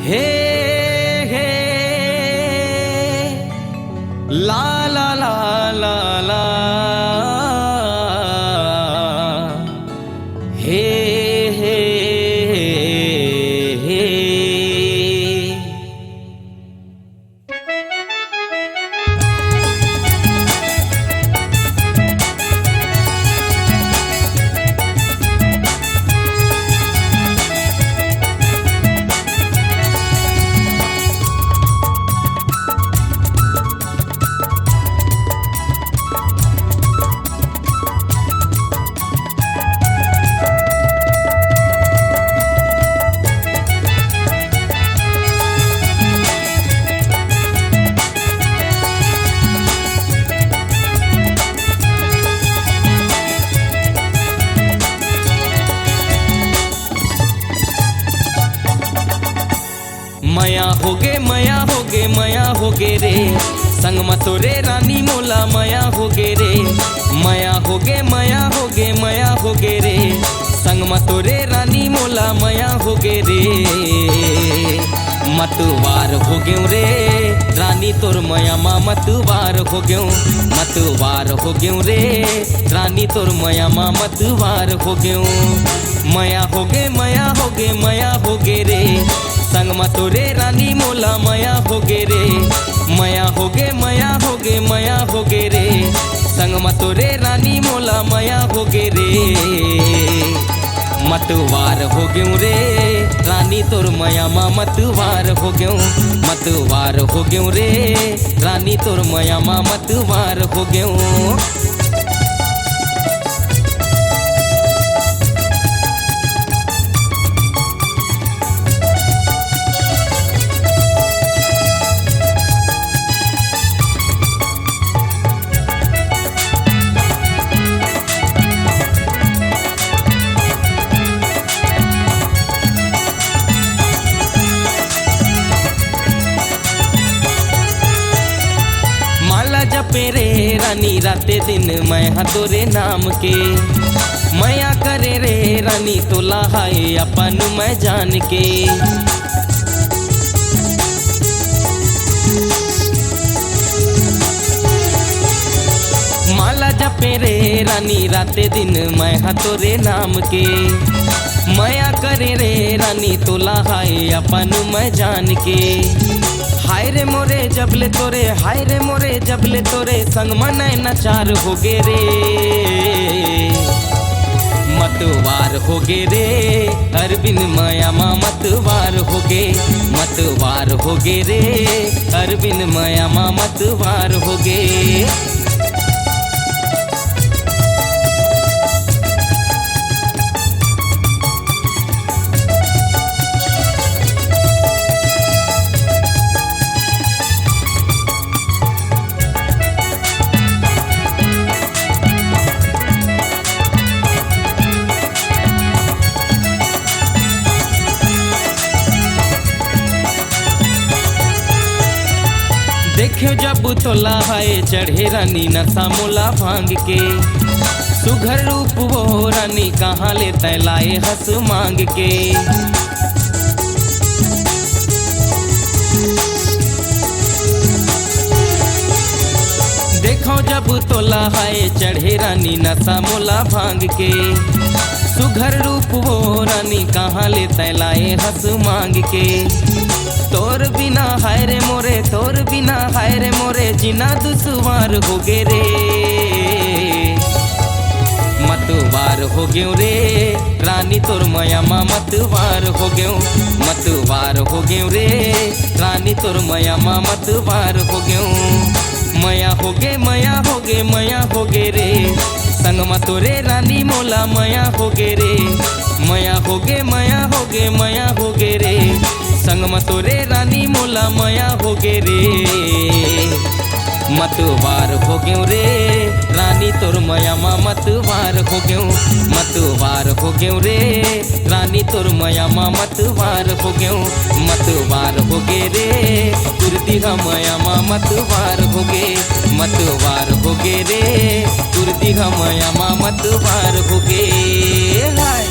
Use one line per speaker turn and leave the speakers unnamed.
हे हे ला ला ला ला ला हे हे हे मया होगे मया होगे मया होगे रे संग मतोरे रानी मोला मया होगे रे मया होगे मया होगे मया होगे रे संग मतोरे रानी मोला मया होगे रे मतवार हो गयो रे रानी तोर मया मा मतवार हो गयो मतवार हो गयो रे रानी तोर मया मा मतवार हो गयो मया होगे मया होगे मया होगे रे संग मतोरे रानी मोला मया होगे रे मया होगे मया होगे मया होगे रे संग मतोरे रानी मोला मया होगे रे मतवार हो गयो रे रानी तोर मया मा मतवार हो गयो मतवार हो गयो रे रानी तोर मया मा मतवार हो गयो जपे रे रानी राते दिन मैं हाँ तोरे नाम के मया करे रे रानी तोला हाय अपन मैं जान के माला जपे रे रानी राते दिन मैं हाँ तोरे नाम के मया करे रे रानी तोला हाय अपन मैं जान के हाय रे मोरे जबले तोरे हाय रे मोरे जबले तोरे संग मनाए नचार होगे रे मतवार होगे रे अरबिन माया मा मतवार होगे मतवार होगे रे अरबिन माया मा मतवार होगे देखो जब तोला हाय चढ़े रानी नशा मोला भांग के सुघर रूप वो रानी कहाँ ले तैलाए हंस मांग के देखो जब तोला हाय चढ़े रानी नशा मोला भांग के सुघर रूप वो रानी कहाँ ले तैलाए हंस मांग के तोर बिना हाय रे मोरे तोर बिना हाय रे मोरे जीना दुश्वार होगे रे मतवार हो गयो रे रानी तोर मया मा मतवार हो गयो मतवार हो गयो रे रानी तोर मया मा मतवार हो गयो मया होगे मया होगे मया होगे रे संग मतोरे रानी मोला मया होगे रे मया होगे मया होगे मया होगे रे संग मतोरे रानी मोला मया होगे रे मतवार हो गयो रे रानी तोर मया मा मतवार हो गयो मतवार हो गयो रे रानी तोर मया मा मतवार हो गयो मतवार हो गे रे कुर्दी मया मा मतवार हो गे मतवार हो गे रे कुर्दी मया मा मतवार हो गे हाय।